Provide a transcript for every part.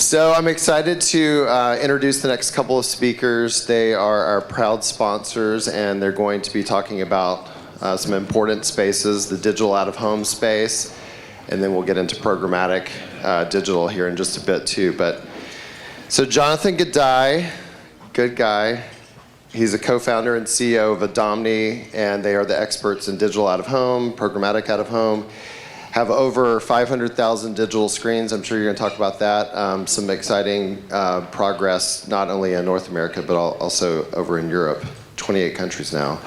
So I'm excited to introduce the next couple of speakers. They are our proud sponsors, and they're going to be talking about some important spaces, the digital out-of-home space, and then we'll get into programmatic digital here in just a bit too. So Jonathan Gudai, good guy. He's a co-founder and CEO of Adomni, and they are the experts in digital out-of-home, programmatic out-of-home. Have over 500,000 digital screens. I'm sure you're going to talk about that. Some exciting progress, not only in North America, but also over in Europe, 28 countries now.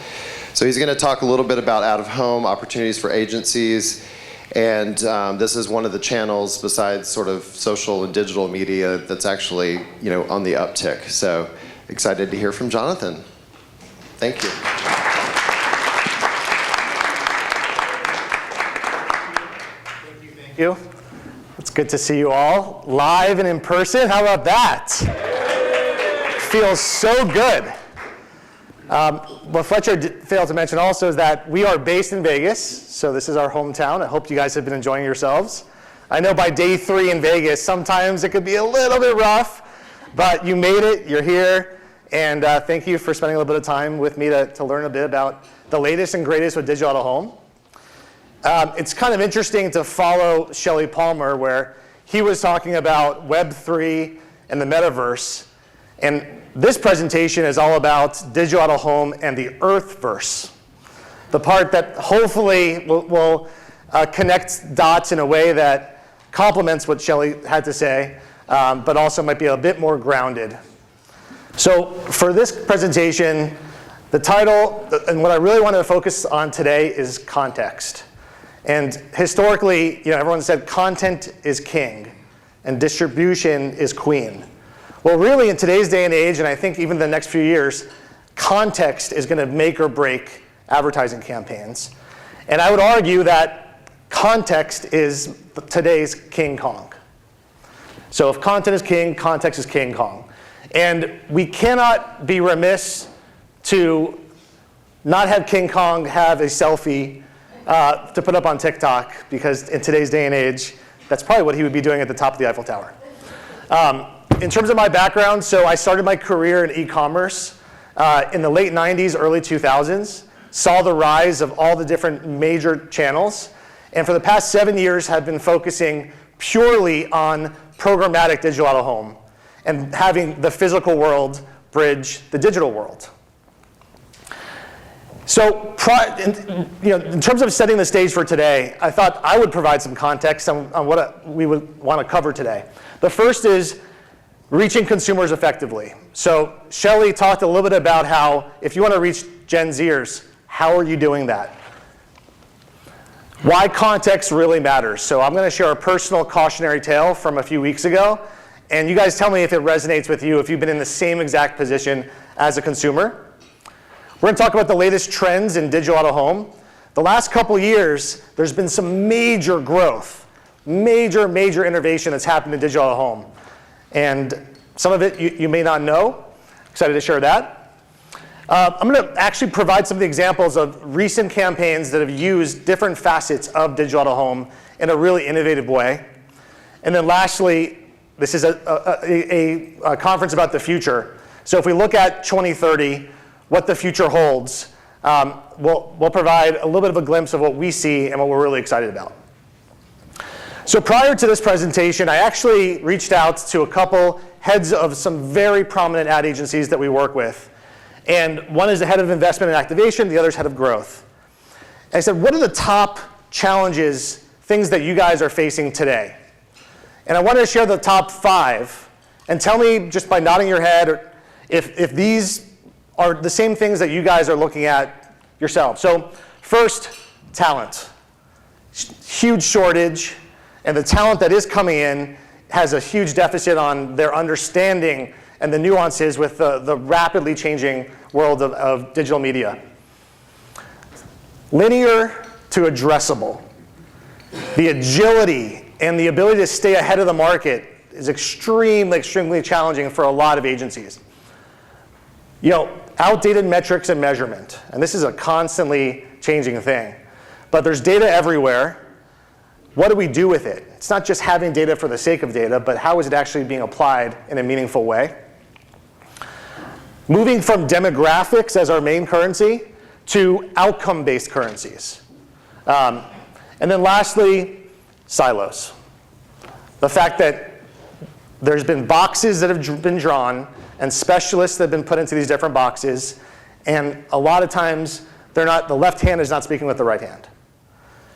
So he's going to talk a little bit about out-of-home opportunities for agencies. And this is one of the channels besides sort of social and digital media that's actually, on the uptick. So excited to hear from Jonathan. Thank you. Thank you. It's good to see you all live and in person. How about that? Feels so good. What Fletcher failed to mention also is that we are based in Vegas, so this is our hometown. I hope you guys have been enjoying yourselves. I know by day 3 in Vegas, sometimes it could be a little bit rough, but you made it, you're here, and thank you for spending a little bit of time with me to learn a bit about the latest and greatest with digital out-of-home. It's kind of interesting to follow Shelley Palmer, where he was talking about Web3 and the metaverse. And this presentation is all about digital out-of-home and the Earthverse, the part that hopefully will connect dots in a way that complements what Shelley had to say, but also might be a bit more grounded. So for this presentation, the title, and what I really want to focus on today is context. And historically, everyone said content is king and distribution is queen. Well, really in today's day and age, and I think even the next few years, context is going to make or break advertising campaigns. And I would argue that context is today's King Kong. So if content is king, context is King Kong. And we cannot be remiss to not have King Kong have a selfie to put up on TikTok, because in today's day and age, that's probably what he would be doing at the top of the Eiffel Tower. In terms of my background, so I started my career in e-commerce in the late 90s, early 2000s, saw the rise of all the different major channels, and for the past 7 years have been focusing purely on programmatic digital out-of-home and having the physical world bridge the digital world. So, in terms of setting the stage for today, I thought I would provide some context on what we would want to cover today. The first is reaching consumers effectively. So Shelley talked a little bit about how if you want to reach Gen Zers, how are you doing that? Why context really matters. So I'm going to share a personal cautionary tale from a few weeks ago, and you guys tell me if it resonates with you, if you've been in the same exact position as a consumer. We're going to talk about the latest trends in digital out-of-home. The last couple years, there's been some major growth, major innovation that's happened in digital out-of-home. And some of it you may not know. Excited to share that. I'm going to actually provide some of the examples of recent campaigns that have used different facets of digital out-of-home in a really innovative way. And then lastly, this is a conference about the future. So if we look at 2030, what the future holds, we'll provide a little bit of a glimpse of what we see and what we're really excited about. So prior to this presentation, I actually reached out to a couple heads of some very prominent ad agencies that we work with. And one is the head of investment and activation, the other is head of growth. And I said, what are the top challenges, things that you guys are facing today? And I wanted to share the top 5 and tell me just by nodding your head if these are the same things that you guys are looking at yourselves. So first, talent. Huge shortage, and the talent that is coming in has a huge deficit on their understanding and the nuances with the rapidly changing world of digital media. Linear to addressable. The agility and the ability to stay ahead of the market is extremely challenging for a lot of agencies. Outdated metrics and measurement, and this is a constantly changing thing. But there's data everywhere. What do we do with it? it's not just having data for the sake of data, but how is it actually being applied in a meaningful way? Moving from demographics as our main currency to outcome-based currencies. And then lastly, silos. The fact that there's been boxes that have been drawn and specialists that have been put into these different boxes, and a lot of times the left hand is not speaking with the right hand.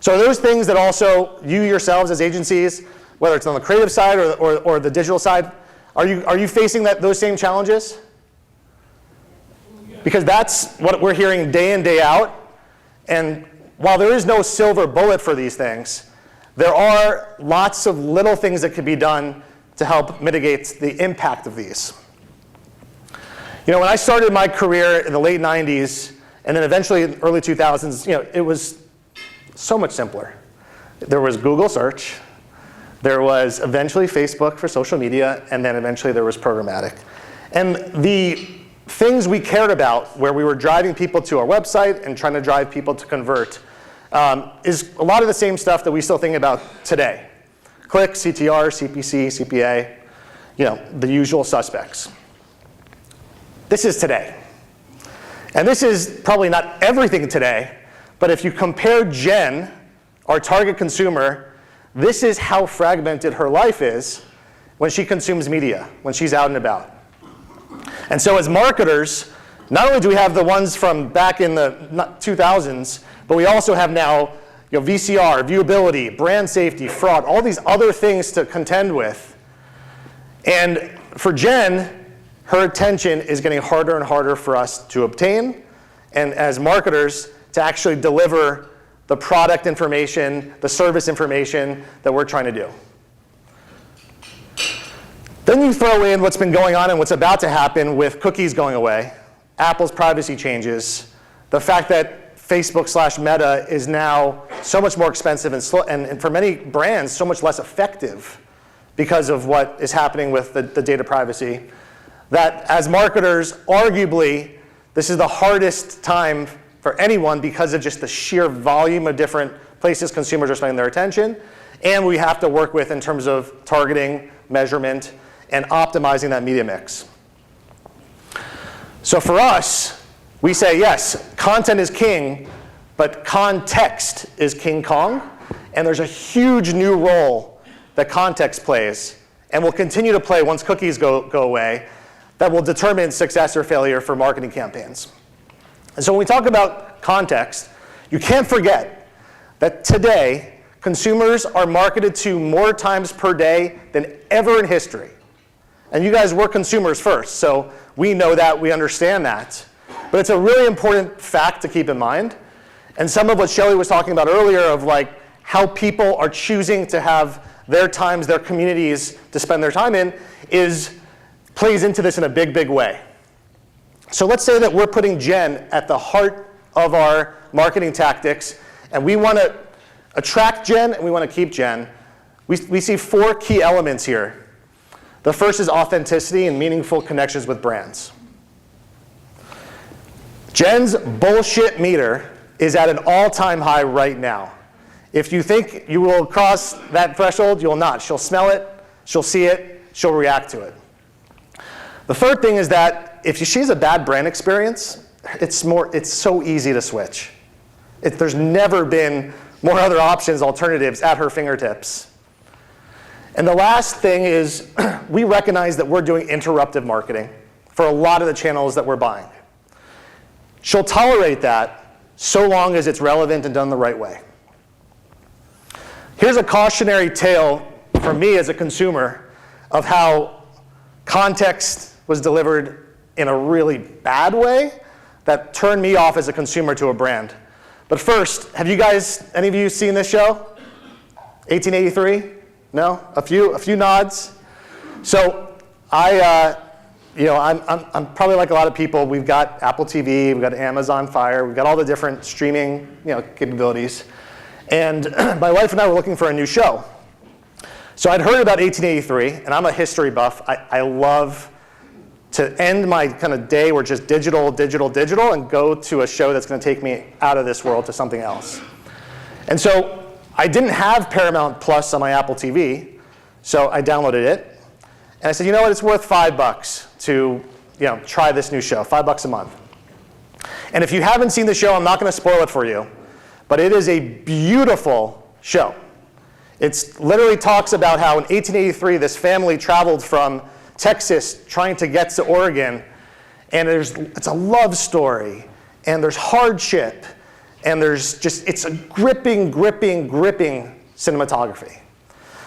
So those things that also you yourselves as agencies, whether it's on the creative side or the digital side, are you facing those same challenges? Because that's what we're hearing day in, day out. And while there is no silver bullet for these things, there are lots of little things that can be done to help mitigate the impact of these. You know, when I started my career in the late 90s, and then eventually in the early 2000s, you know, it was so much simpler. There was Google search, there was eventually Facebook for social media, and then eventually there was programmatic. And the things we cared about, where we were driving people to our website and trying to drive people to convert, is a lot of the same stuff that we still think about today. Click, CTR, CPC, CPA, you know, the usual suspects. This is today. And this is probably not everything today, but if you compare Jen, our target consumer, this is how fragmented her life is when she consumes media, when she's out and about. And so as marketers, not only do we have the ones from back in the 2000s, but we also have now, you know, VCR, viewability, brand safety, fraud, all these other things to contend with. And for Jen, her attention is getting harder and harder for us to obtain, and as marketers, to actually deliver the product information, the service information that we're trying to do. Then you throw in what's been going on and what's about to happen with cookies going away, Apple's privacy changes, the fact that Facebook/Meta is now so much more expensive and for many brands so much less effective because of what is happening with the data privacy, that as marketers, arguably, this is the hardest time for anyone because of just the sheer volume of different places consumers are spending their attention, and we have to work with in terms of targeting, measurement, and optimizing that media mix. So for us, we say, yes, content is king, but context is King Kong, and there's a huge new role that context plays, and will continue to play once cookies go away, that will determine success or failure for marketing campaigns. And so when we talk about context, you can't forget that today, consumers are marketed to more times per day than ever in history. And you guys were consumers first, so we know that, we understand that. But it's a really important fact to keep in mind. And some of what Shelley was talking about earlier of like how people are choosing to have their times, their communities to spend their time in plays into this in a big, big way. So let's say that we're putting Jen at the heart of our marketing tactics, and we want to attract Jen and we want to keep Jen. We see 4 key elements here. The first is authenticity and meaningful connections with brands. Jen's bullshit meter is at an all-time high right now. If you think you will cross that threshold, you will not. She'll smell it, she'll see it, she'll react to it. The third thing is that if she has a bad brand experience, it's so easy to switch. There's never been more other options, alternatives at her fingertips. And the last thing is we recognize that we're doing interruptive marketing for a lot of the channels that we're buying. She'll tolerate that so long as it's relevant and done the right way. Here's a cautionary tale for me as a consumer of how context was delivered in a really bad way that turned me off as a consumer to a brand. But first, have you guys, any of you seen this show? 1883? No? A few nods? So I'm probably like a lot of people. We've got Apple TV, we've got Amazon Fire, we've got all the different streaming capabilities. And my wife and I were looking for a new show. So I'd heard about 1883, and I'm a history buff. I love to end my kind of day where just digital, and go to a show that's going to take me out of this world to something else. And so I didn't have Paramount Plus on my Apple TV, so I downloaded it. And I said, you know what, it's worth $5 to try this new show, $5 a month. And if you haven't seen the show, I'm not going to spoil it for you, but it is a beautiful show. It literally talks about how in 1883, this family traveled from Texas trying to get to Oregon, and it's a love story, and there's hardship, and it's a gripping, gripping, gripping cinematography.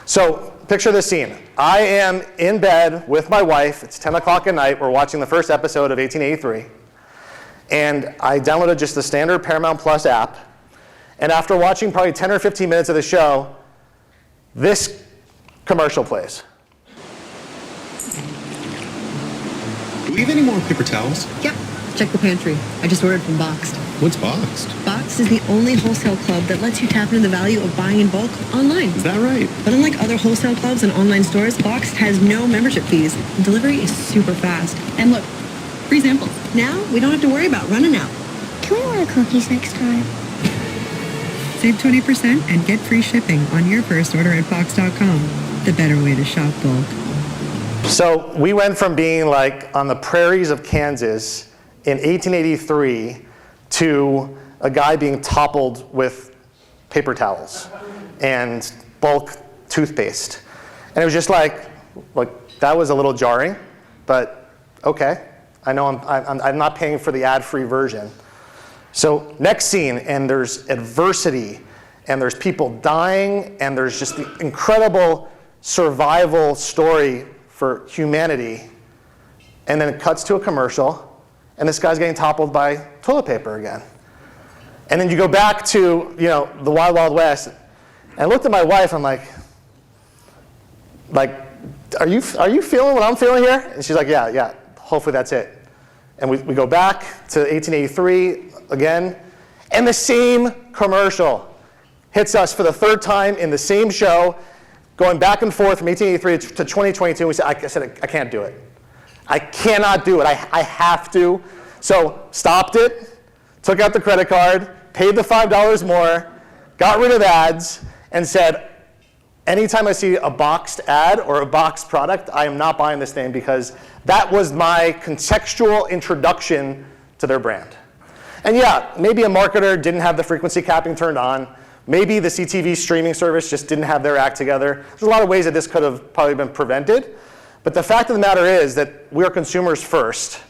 So picture this scene. I am in bed with my wife. It's 10 o'clock at night. We're watching the first episode of 1883. And I downloaded just the standard Paramount Plus app. And after watching probably 10 or 15 minutes of the show, this commercial plays. Do we have any more paper towels? Yep. Check the pantry. I just ordered from Boxed. What's Boxed? Boxed is the only wholesale club that lets you tap into the value of buying in bulk online. Is that right? But unlike other wholesale clubs and online stores, Boxed has no membership fees. Delivery is super fast. And look, free samples. Now we don't have to worry about running out. Can we order cookies next time? Save 20% and get free shipping on your first order at Box.com. The better way to shop bulk. So we went from being like on the prairies of Kansas in 1883 to a guy being toppled with paper towels and bulk toothpaste. And it was just like that was a little jarring, but okay. I know I'm not paying for the ad-free version. So next scene, and there's adversity, and there's people dying, and there's just the incredible survival story for humanity. And then it cuts to a commercial, and this guy's getting toppled by toilet paper again. And then you go back to the Wild Wild West, and I looked at my wife, I'm like, are you feeling what I'm feeling here? And she's like, yeah, hopefully that's it. And we go back to 1883 again, and the same commercial hits us for the third time in the same show, going back and forth from 1883 to 2022. I said, I can't do it. I cannot do it. I have to. So stopped it, took out the credit card, paid the $5 more, got rid of ads, and said, anytime I see a Boxed ad or a Boxed product, I am not buying this thing, because that was my contextual introduction to their brand. And yeah, maybe a marketer didn't have the frequency capping turned on. Maybe the CTV streaming service just didn't have their act together. There's a lot of ways that this could have probably been prevented. But the fact of the matter is that we are consumers first,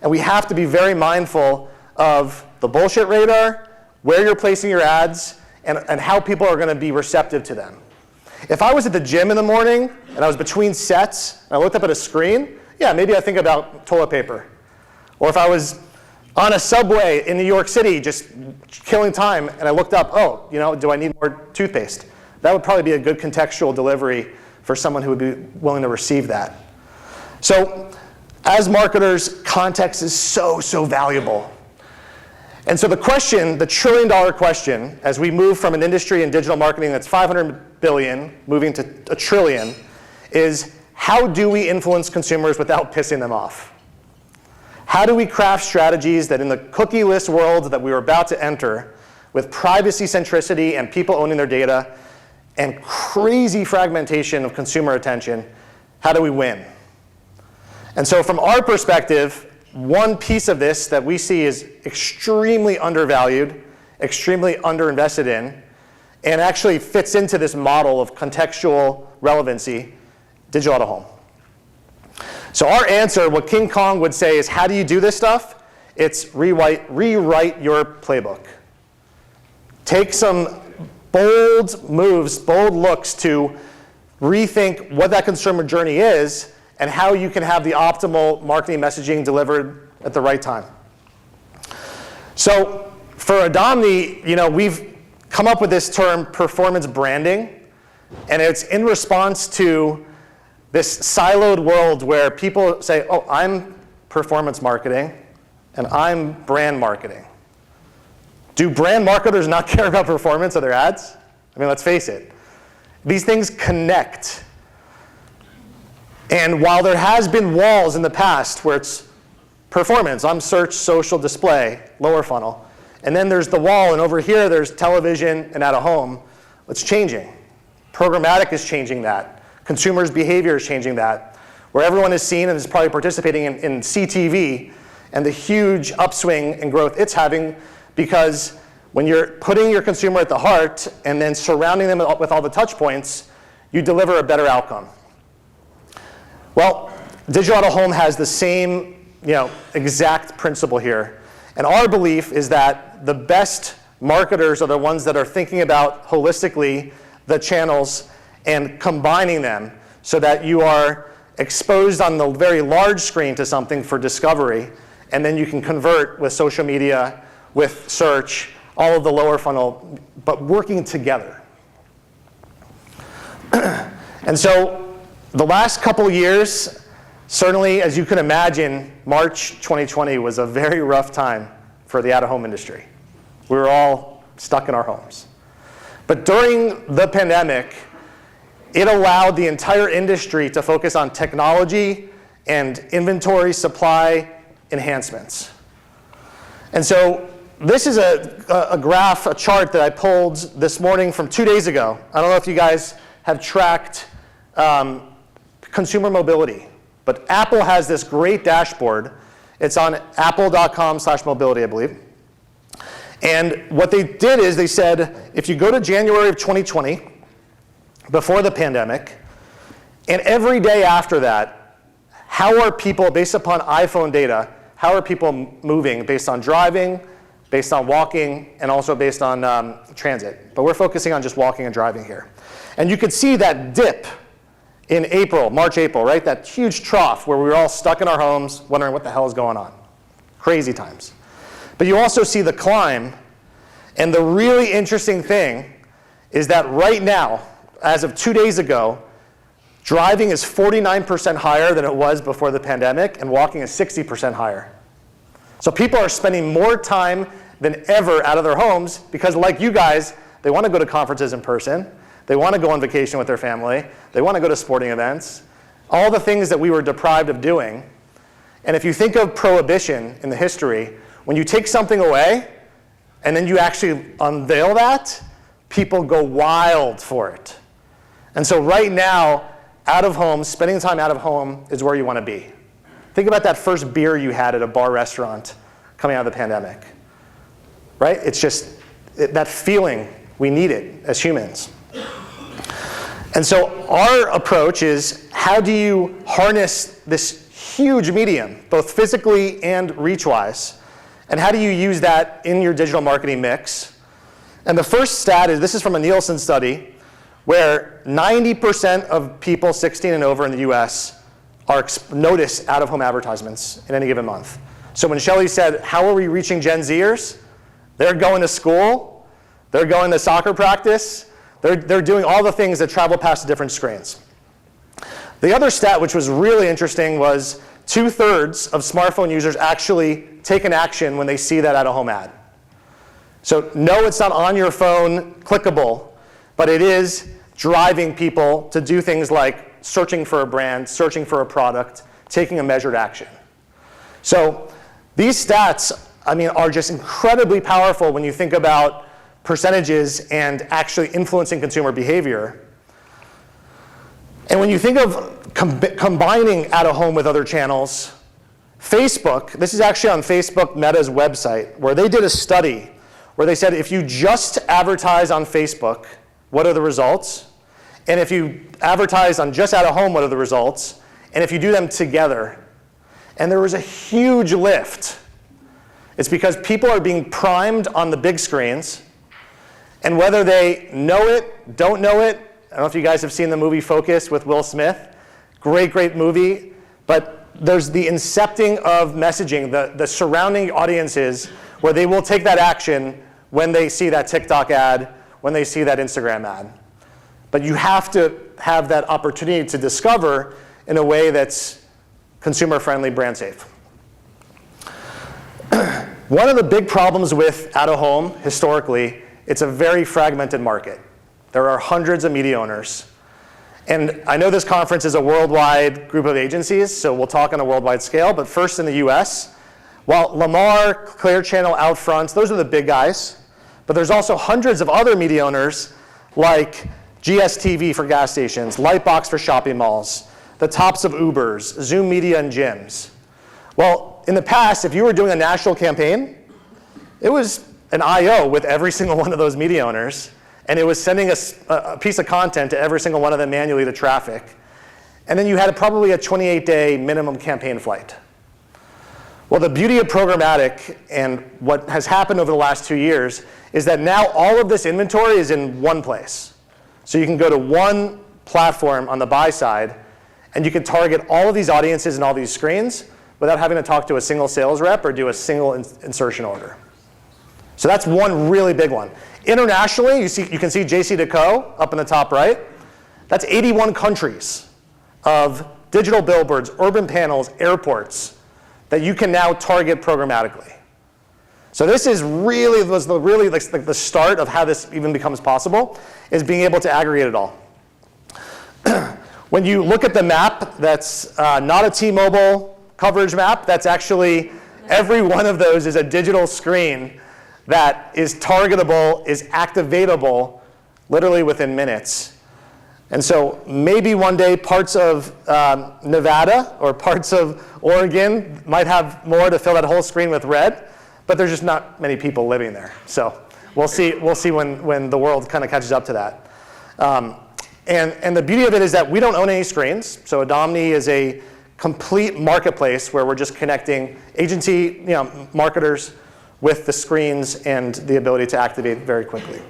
and we have to be very mindful of the bullshit radar, where you're placing your ads, and how people are going to be receptive to them. If I was at the gym in the morning and I was between sets and I looked up at a screen, yeah, maybe I think about toilet paper. Or if I was on a subway in New York City just killing time and I looked up, do I need more toothpaste? That would probably be a good contextual delivery for someone who would be willing to receive that. So as marketers, context is so, so valuable. And so the question, the trillion-dollar question, as we move from an industry in digital marketing that's 500 billion, moving to a trillion, is how do we influence consumers without pissing them off? How do we craft strategies that in the cookie-less world that we were about to enter, with privacy centricity and people owning their data, and crazy fragmentation of consumer attention, how do we win? And so from our perspective, one piece of this that we see is extremely undervalued, extremely underinvested in, and actually fits into this model of contextual relevancy, digital out of home. So our answer, what King Kong would say, is how do you do this stuff? It's rewrite your playbook. Take some bold moves, bold looks to rethink what that consumer journey is and how you can have the optimal marketing messaging delivered at the right time. So for Adomni, we've come up with this term performance branding, and it's in response to this siloed world where people say, oh, I'm performance marketing and I'm brand marketing. Do brand marketers not care about performance of their ads? I mean, let's face it. These things connect. And while there has been walls in the past where it's performance, I'm search, social, display, lower funnel, and then there's the wall, and over here there's television and out of home, It's changing. Programmatic is changing that. Consumers' behavior is changing that. Where everyone is seen and is probably participating in CTV and the huge upswing in growth it's having, because when you're putting your consumer at the heart and then surrounding them with all the touch points, you deliver a better outcome. Well, digital out-of-home has the same, exact principle here. And our belief is that the best marketers are the ones that are thinking about holistically the channels and combining them so that you are exposed on the very large screen to something for discovery, and then you can convert with social media, with search, all of the lower funnel, but working together. And so the last couple years, certainly, as you can imagine, March 2020 was a very rough time for the out-of-home industry. We were all stuck in our homes. But during the pandemic, it allowed the entire industry to focus on technology and inventory supply enhancements. And so this is a graph, a chart that I pulled this morning from 2 days ago. I don't know if you guys have tracked consumer mobility, but Apple has this great dashboard. It's on apple.com/mobility, I believe. And what they did is they said, if you go to January of 2020, before the pandemic, and every day after that, how are people, based upon iPhone data, how are people moving based on driving, based on walking, and also based on transit? But we're focusing on just walking and driving here. And you could see that dip in April, March, April, right? That huge trough where we were all stuck in our homes wondering what the hell is going on. Crazy times. But you also see the climb, and the really interesting thing is that right now, as of 2 days ago, driving is 49% higher than it was before the pandemic, and walking is 60% higher. So people are spending more time than ever out of their homes because, like you guys, they want to go to conferences in person, they want to go on vacation with their family, they want to go to sporting events, all the things that we were deprived of doing. And if you think of prohibition in the history, when you take something away and then you actually unveil that, people go wild for it. And so right now, out of home, spending time out of home is where you want to be. Think about that first beer you had at a bar restaurant coming out of the pandemic, right? It's just that feeling, we need it as humans. And so our approach is, how do you harness this huge medium, both physically and reach-wise, and how do you use that in your digital marketing mix? And the first stat is, this is from a Nielsen study, where 90% of people 16 and over in the US notice out-of-home advertisements in any given month. So when Shelly said, how are we reaching Gen Zers? They're going to school, they're going to soccer practice, they're doing all the things that travel past different screens. The other stat, which was really interesting, was 2/3 of smartphone users actually take an action when they see that out-of-home ad. So no, it's not on your phone clickable, but it is driving people to do things like searching for a brand, searching for a product, taking a measured action. So these stats, are just incredibly powerful when you think about percentages and actually influencing consumer behavior. And when you think of combining out-of-home with other channels, Facebook, this is actually on Facebook Meta's website, where they did a study where they said if you just advertise on Facebook, what are the results? And if you advertise on just out-of-home, what are the results? And if you do them together, and there was a huge lift. It's because people are being primed on the big screens, and whether they know it, don't know it, I don't know if you guys have seen the movie Focus with Will Smith. Great, great movie. But there's the incepting of messaging, the surrounding audiences, where they will take that action when they see that TikTok ad, when they see that Instagram ad. But you have to have that opportunity to discover in a way that's consumer-friendly, brand safe. One of the big problems with out-of-home, historically, it's a very fragmented market. There are hundreds of media owners. And I know this conference is a worldwide group of agencies, so we'll talk on a worldwide scale, but first in the US, while Lamar, Clear Channel, Outfront, those are the big guys, but there's also hundreds of other media owners like GSTV for gas stations, Lightbox for shopping malls, the tops of Ubers, Zoom Media and gyms. Well, in the past, if you were doing a national campaign, it was an IO with every single one of those media owners, and it was sending a piece of content to every single one of them manually to traffic. And then you had probably a 28-day minimum campaign flight. Well, the beauty of programmatic and what has happened over the last 2 years is that now all of this inventory is in one place. So you can go to one platform on the buy side, and you can target all of these audiences and all these screens without having to talk to a single sales rep or do a single insertion order. So that's one really big one. Internationally, you can see JC.co up in the top right. That's 81 countries of digital billboards, urban panels, airports that you can now target programmatically. So this is was the start of how this even becomes possible, is being able to aggregate it all. When you look at the map, that's not a T-Mobile coverage map. That's actually, every one of those is a digital screen that is targetable, is activatable, literally within minutes. And so maybe one day parts of Nevada or parts of Oregon might have more to fill that whole screen with red, but there's just not many people living there. So we'll see when the world kind of catches up to that. And the beauty of it is that we don't own any screens. So Adomni is a complete marketplace where we're just connecting agency, marketers with the screens and the ability to activate very quickly.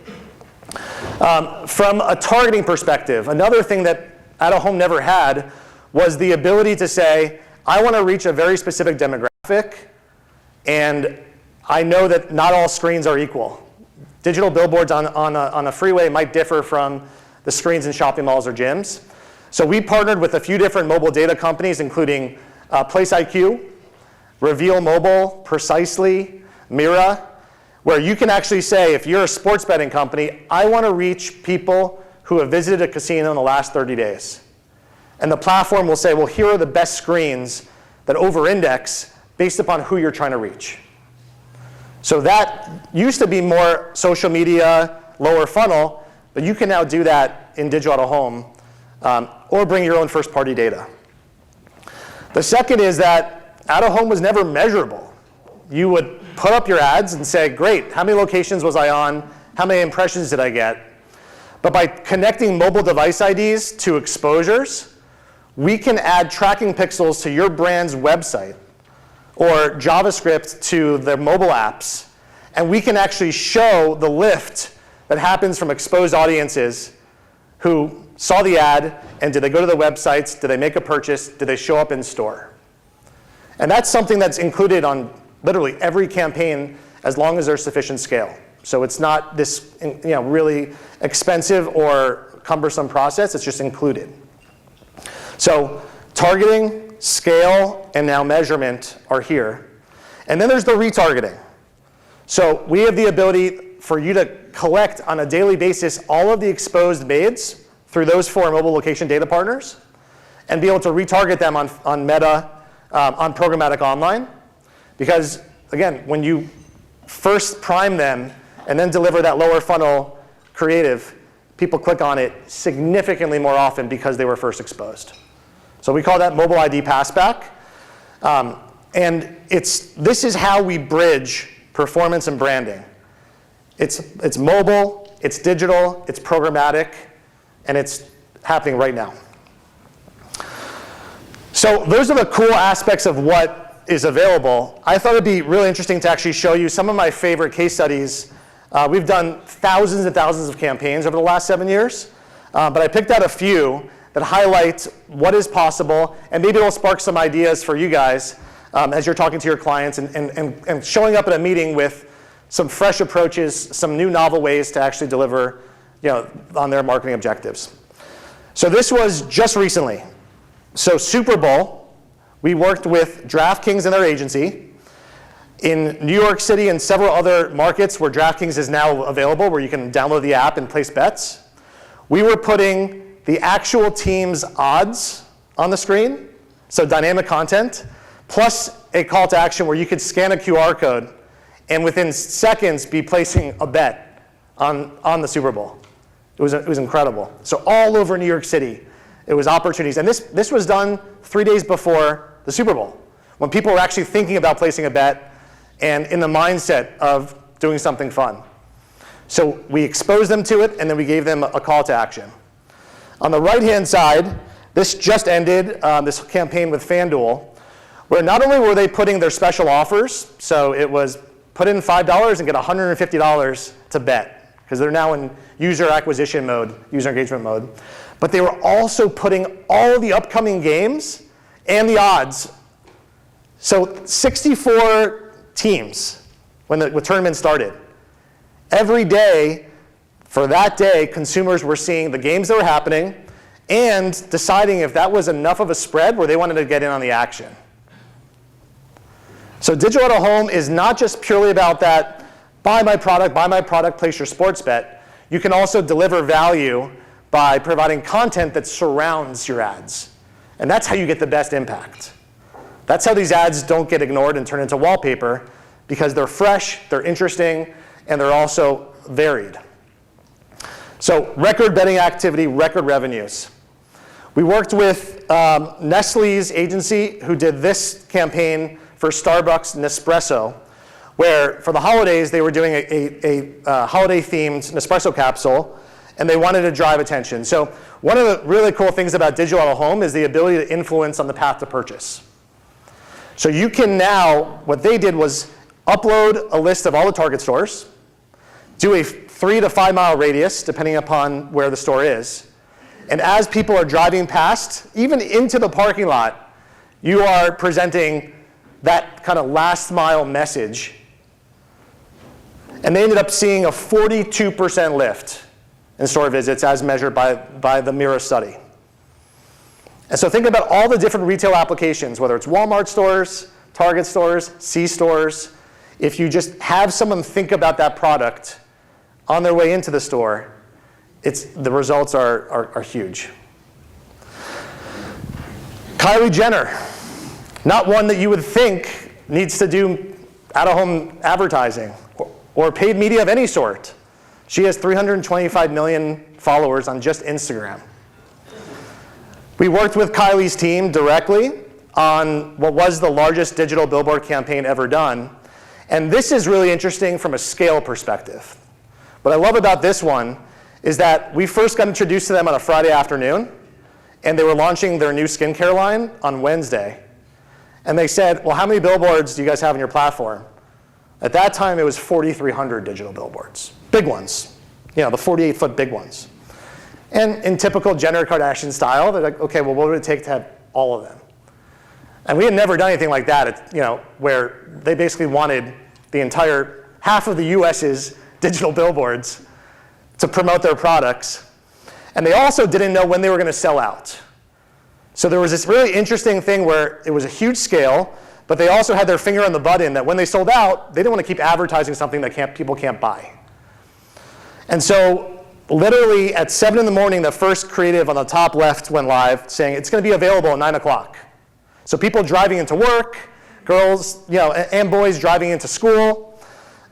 From a targeting perspective, another thing that out-of-home never had was the ability to say, I want to reach a very specific demographic, and I know that not all screens are equal. Digital billboards on a freeway might differ from the screens in shopping malls or gyms. So we partnered with a few different mobile data companies, including PlaceIQ, Reveal Mobile, Precisely, Mira, where you can actually say, if you're a sports betting company, I want to reach people who have visited a casino in the last 30 days. And the platform will say, well, here are the best screens that over-index based upon who you're trying to reach. So that used to be more social media, lower funnel, but you can now do that in digital out-of-home, or bring your own first-party data. The second is that out-of-home was never measurable. You would put up your ads and say, great, how many locations was I on? How many impressions did I get? But by connecting mobile device IDs to exposures, we can add tracking pixels to your brand's website or JavaScript to their mobile apps, and we can actually show the lift that happens from exposed audiences who saw the ad, and did they go to the websites, did they make a purchase, did they show up in store? And that's something that's included on literally every campaign as long as there's sufficient scale. So it's not this really expensive or cumbersome process, it's just included. So targeting, scale, and now measurement are here. And then there's the retargeting. So we have the ability for you to collect on a daily basis all of the exposed maids through those 4 mobile location data partners and be able to retarget them on Meta, on programmatic online. Because again, when you first prime them and then deliver that lower funnel creative, people click on it significantly more often because they were first exposed. So we call that mobile ID passback. And this is how we bridge performance and branding. It's mobile, it's digital, it's programmatic, and it's happening right now. So those are the cool aspects of what is available. I thought it'd be really interesting to actually show you some of my favorite case studies. We've done thousands and thousands of campaigns over the last 7 years, but I picked out a few that highlight what is possible, and maybe it'll spark some ideas for you guys as you're talking to your clients and showing up at a meeting with some fresh approaches, some new novel ways to actually deliver on their marketing objectives. So this was just recently. So Super Bowl, we worked with DraftKings and their agency. In New York City and several other markets where DraftKings is now available, where you can download the app and place bets, we were putting the actual team's odds on the screen, so dynamic content, plus a call to action where you could scan a QR code and within seconds be placing a bet on the Super Bowl. It was incredible. So all over New York City, it was opportunities. And this was done 3 days before the Super Bowl, when people were actually thinking about placing a bet and in the mindset of doing something fun. So we exposed them to it, and then we gave them a call to action. On the right-hand side, this just ended, this campaign with FanDuel, where not only were they putting their special offers, so it was put in $5 and get $150 to bet, because they're now in user acquisition mode, user engagement mode, but they were also putting all the upcoming games and the odds. So 64 teams when the tournament started. Every day, for that day, consumers were seeing the games that were happening and deciding if that was enough of a spread where they wanted to get in on the action. So digital out of home is not just purely about that, buy my product, place your sports bet. You can also deliver value by providing content that surrounds your ads. And that's how you get the best impact. That's how these ads don't get ignored and turn into wallpaper, because they're fresh, they're interesting, and they're also varied. So record betting activity, record revenues. We worked with Nestle's agency, who did this campaign for Starbucks Nespresso, where for the holidays they were doing a holiday-themed Nespresso capsule, and they wanted to drive attention. So one of the really cool things about digital out of home is the ability to influence on the path to purchase. So you can now, what they did was upload a list of all the Target stores, do a 3 to 5 mile radius, depending upon where the store is. And as people are driving past, even into the parking lot, you are presenting that kind of last mile message. And they ended up seeing a 42% lift in store visits as measured by the Mira study. And so think about all the different retail applications, whether it's Walmart stores, Target stores, C stores. If you just have someone think about that product on their way into the store, the results are huge. Kylie Jenner, not one that you would think needs to do out-of-home advertising or paid media of any sort. She has 325 million followers on just Instagram. We worked with Kylie's team directly on what was the largest digital billboard campaign ever done. And this is really interesting from a scale perspective. What I love about this one is that we first got introduced to them on a Friday afternoon, and they were launching their new skincare line on Wednesday. And they said, well, how many billboards do you guys have on your platform? At that time, it was 4,300 digital billboards. Big ones, the 48-foot big ones. And in typical Jenner Kardashian style, they're like, okay, well, what would it take to have all of them? And we had never done anything like that, where they basically wanted the entire half of the US's digital billboards to promote their products. And they also didn't know when they were going to sell out. So there was this really interesting thing where it was a huge scale, but they also had their finger on the button that when they sold out, they didn't want to keep advertising something that people can't buy. And so literally at 7 in the morning, the first creative on the top left went live saying it's going to be available at 9 o'clock. So people driving into work, girls, and boys driving into school.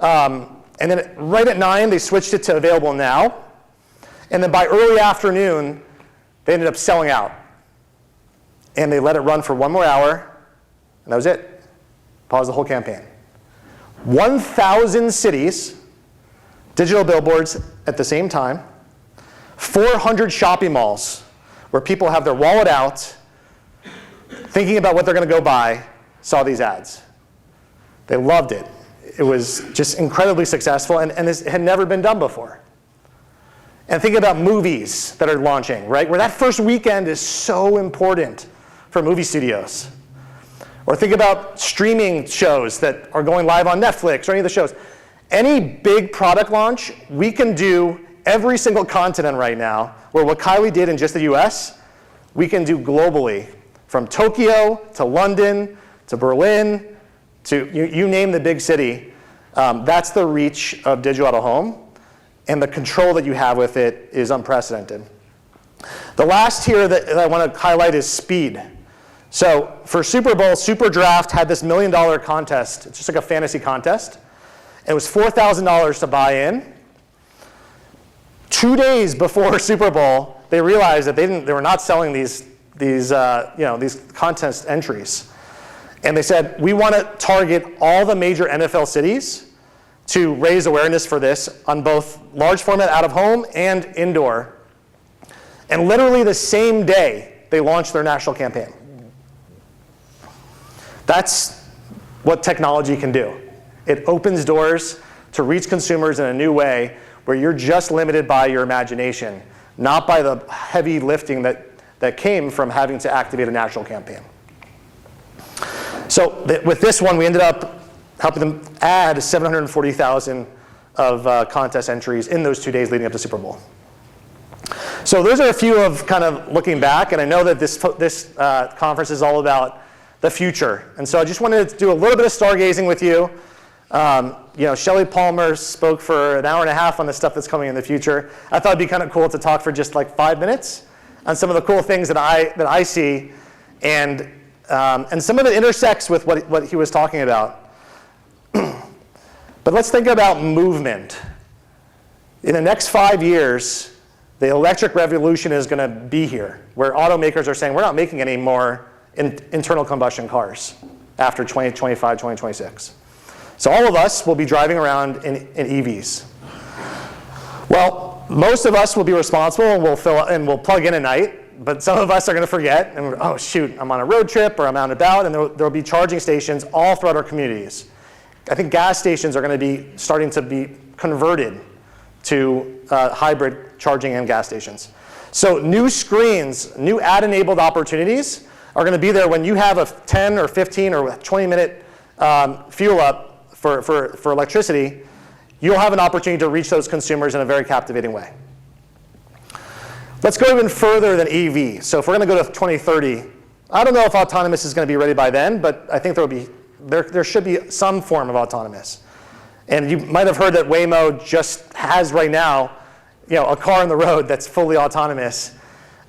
And then right at 9, they switched it to available now. And then by early afternoon, they ended up selling out. And they let it run for 1 more hour, and that was it. Pause the whole campaign. 1,000 cities, digital billboards at the same time, 400 shopping malls where people have their wallet out, thinking about what they're going to go buy, saw these ads. They loved it. It was just incredibly successful, and this had never been done before. And think about movies that are launching, right? Where that first weekend is so important for movie studios. Or think about streaming shows that are going live on Netflix or any of the shows. Any big product launch, we can do every single continent right now, where what Kylie did in just the US, we can do globally. From Tokyo to London to Berlin to you name the big city. That's the reach of digital out of home, and the control that you have with it is unprecedented. The last here that I want to highlight is speed. So for Super Bowl, Super Draft had this $1 million contest. It's just like a fantasy contest. It was $4,000 to buy in. 2 days before Super Bowl, they realized that they were not selling these contest entries. And they said, we want to target all the major NFL cities to raise awareness for this on both large format out of home and indoor. And literally the same day, they launched their national campaign. That's what technology can do. It opens doors to reach consumers in a new way where you're just limited by your imagination, not by the heavy lifting that came from having to activate a national campaign. So with this one, we ended up helping them add 740,000 of contest entries in those 2 days leading up to Super Bowl. So those are a few of kind of looking back, and I know that this conference is all about the future. And so I just wanted to do a little bit of stargazing with you. Shelley Palmer spoke for an hour and a half on the stuff that's coming in the future. I thought it'd be kind of cool to talk for just like 5 minutes on some of the cool things that I see, and some of it intersects with what he was talking about. But let's think about movement. In the next 5 years, the electric revolution is going to be here, where automakers are saying, we're not making any more internal combustion cars after 2025, 2026. So all of us will be driving around in EVs. Well, most of us will be responsible and we'll plug in at night, but some of us are going to forget, and oh shoot, I'm on a road trip or I'm out and about, and there will be charging stations all throughout our communities. I think gas stations are going to be starting to be converted to hybrid charging and gas stations. So new screens, new ad-enabled opportunities are going to be there when you have a 10 or 15 or 20-minute fuel up for electricity. You'll have an opportunity to reach those consumers in a very captivating way. Let's go even further than EV. So if we're going to go to 2030, I don't know if autonomous is going to be ready by then, but I think there should be some form of autonomous. And you might have heard that Waymo just has right now, a car on the road that's fully autonomous.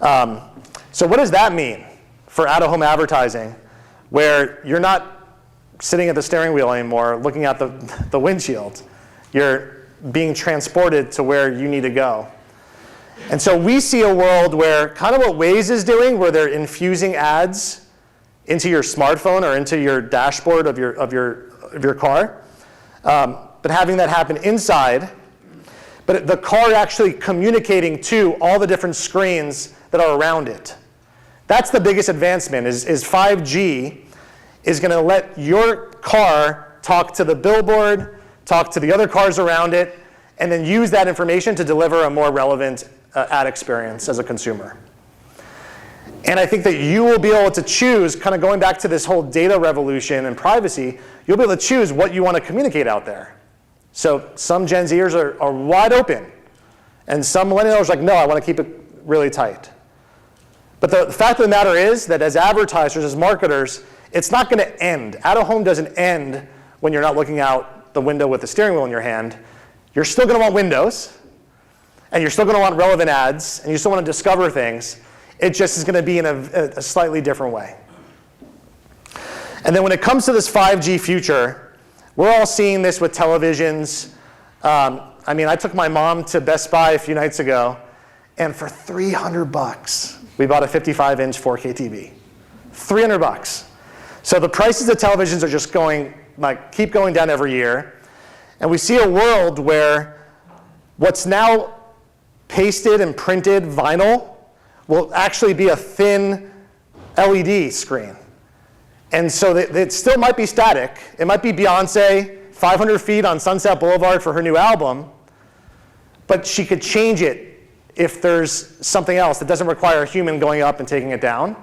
So what does that mean for out-of-home advertising, where you're not sitting at the steering wheel anymore, looking at the windshield? You're being transported to where you need to go. And so we see a world where kind of what Waze is doing, where they're infusing ads into your smartphone or into your dashboard of your car, but having that happen inside, but the car actually communicating to all the different screens that are around it. That's the biggest advancement, is 5G is going to let your car talk to the billboard, talk to the other cars around it, and then use that information to deliver a more relevant ad experience as a consumer. And I think that you will be able to choose, kind of going back to this whole data revolution and privacy, you'll be able to choose what you want to communicate out there. So some Gen Zers are wide open, and some millennials are like, no, I want to keep it really tight. But the fact of the matter is that as advertisers, as marketers, it's not going to end. Out-of-home doesn't end when you're not looking out the window with the steering wheel in your hand. You're still going to want windows, and you're still going to want relevant ads, and you still want to discover things. It just is going to be in a slightly different way. And then when it comes to this 5G future, we're all seeing this with televisions. I took my mom to Best Buy a few nights ago, and for $300, we bought a 55-inch 4K TV. $300. So the prices of televisions are just keep going down every year. And we see a world where what's now pasted and printed vinyl will actually be a thin LED screen. And so it still might be static. It might be Beyonce 500 feet on Sunset Boulevard for her new album, but she could change it if there's something else that doesn't require a human going up and taking it down.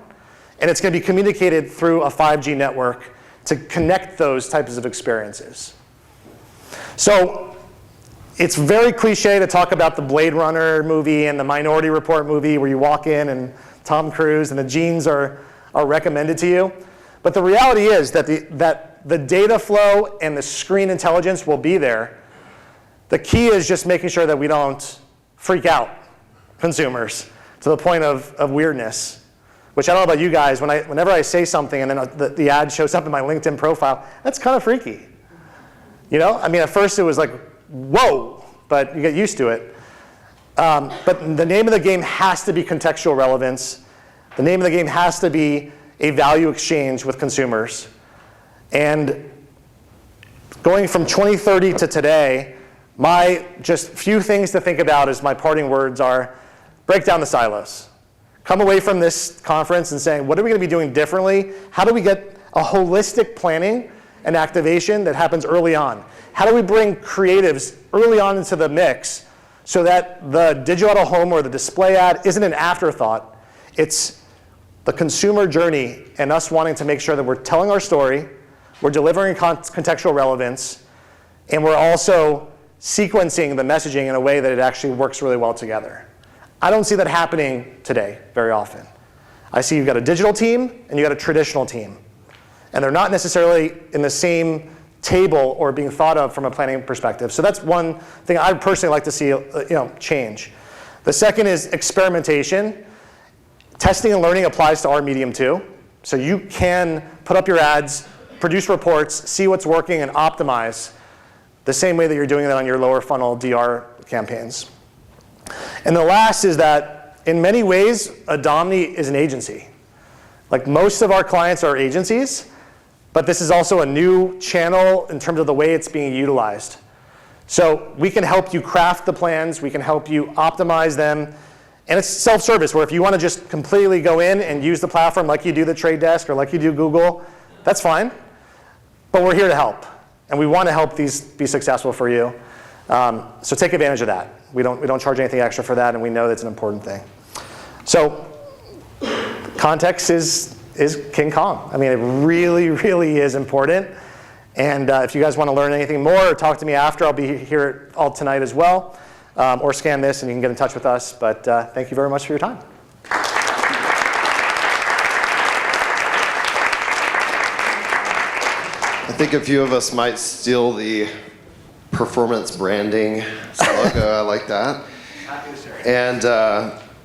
And it's going to be communicated through a 5G network to connect those types of experiences. So it's very cliche to talk about the Blade Runner movie and the Minority Report movie where you walk in and Tom Cruise and the jeans are recommended to you. But the reality is that the data flow and the screen intelligence will be there. The key is just making sure that we don't freak out consumers to the point of weirdness. Which I don't know about you guys, whenever I say something and then the ad shows up in my LinkedIn profile, that's kind of freaky. At first it was like, whoa, but you get used to it. But the name of the game has to be contextual relevance. The name of the game has to be a value exchange with consumers. And going from 2030 to today, my just few things to think about as my parting words are, break down the silos. Come away from this conference and saying, what are we going to be doing differently? How do we get a holistic planning and activation that happens early on? How do we bring creatives early on into the mix so that the digital out of home or the display ad isn't an afterthought? It's the consumer journey and us wanting to make sure that we're telling our story, we're delivering contextual relevance, and we're also sequencing the messaging in a way that it actually works really well together. I don't see that happening today very often. I see you've got a digital team and you've got a traditional team. And they're not necessarily in the same table or being thought of from a planning perspective. So that's one thing I'd personally like to see change. The second is experimentation. Testing and learning applies to our medium too. So you can put up your ads, produce reports, see what's working, and optimize the same way that you're doing that on your lower funnel DR campaigns. And the last is that in many ways, Adomni is an agency. Like most of our clients are agencies, but this is also a new channel in terms of the way it's being utilized. So we can help you craft the plans, we can help you optimize them, and it's self-service where if you want to just completely go in and use the platform like you do the Trade Desk or like you do Google, that's fine. But we're here to help, and we want to help these be successful for you. So take advantage of that. We don't charge anything extra for that, and we know that's an important thing. So context is King Kong. I mean, it really, really is important. And if you guys want to learn anything more or talk to me after, I'll be here all tonight as well. Or scan this and you can get in touch with us. But thank you very much for your time. I think a few of us might steal the performance branding logo. I like that. And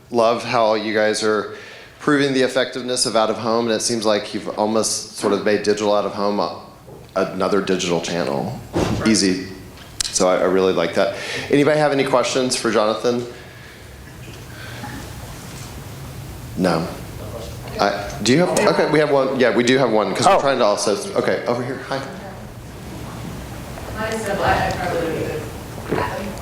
love how you guys are proving the effectiveness of out of home, and it seems like you've almost sort of made digital out of home another digital channel. Easy. So I really like that. Anybody have any questions for Jonathan? No. Do you have? Okay, we have one. Yeah, we do have one because we're trying to also. Okay, over here. Hi. Mine's simple. I probably don't even.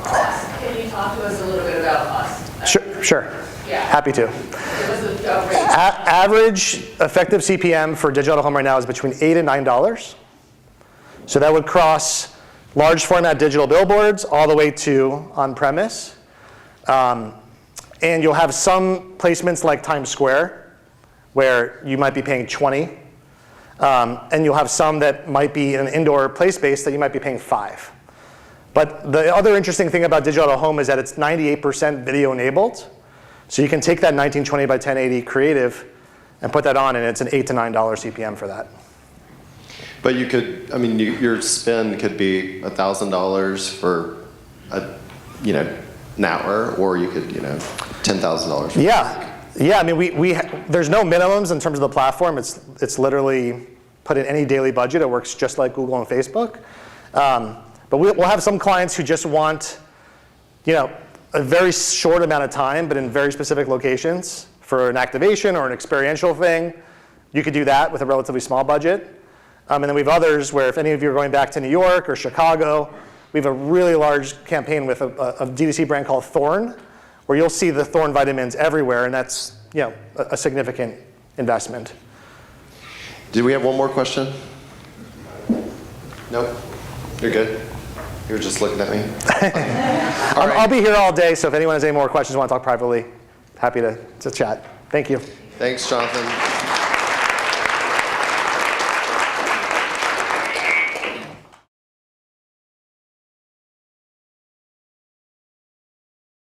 Us. Can you talk to us a little bit about us? Sure. Yeah. Happy to. Average effective CPM for digital out of home right now is between $8 and $9. So that would cross large format digital billboards all the way to on-premise. And you'll have some placements like Times Square where you might be paying $20. And you'll have some that might be in an indoor play space that you might be paying $5. But the other interesting thing about digital out of home is that it's 98% video enabled. So you can take that 1920 by 1080 creative and put that on, and it's an $8 to $9 CPM for that. But you could, I mean, your spend could be $1,000 for an hour, or you could, $10,000. Yeah. I mean, there's no minimums in terms of the platform. It's literally put in any daily budget. It works just like Google and Facebook. But we'll have some clients who just want, a very short amount of time, but in very specific locations for an activation or an experiential thing. You could do that with a relatively small budget. And then we have others where if any of you are going back to New York or Chicago, we have a really large campaign with a D2C brand called Thorne, where you'll see the Thorne vitamins everywhere, and that's a significant investment. Did we have one more question? No? You're good? You were just looking at me? I'll be here all day, so if anyone has any more questions, want to talk privately, happy to chat. Thank you. Thanks, Jonathan.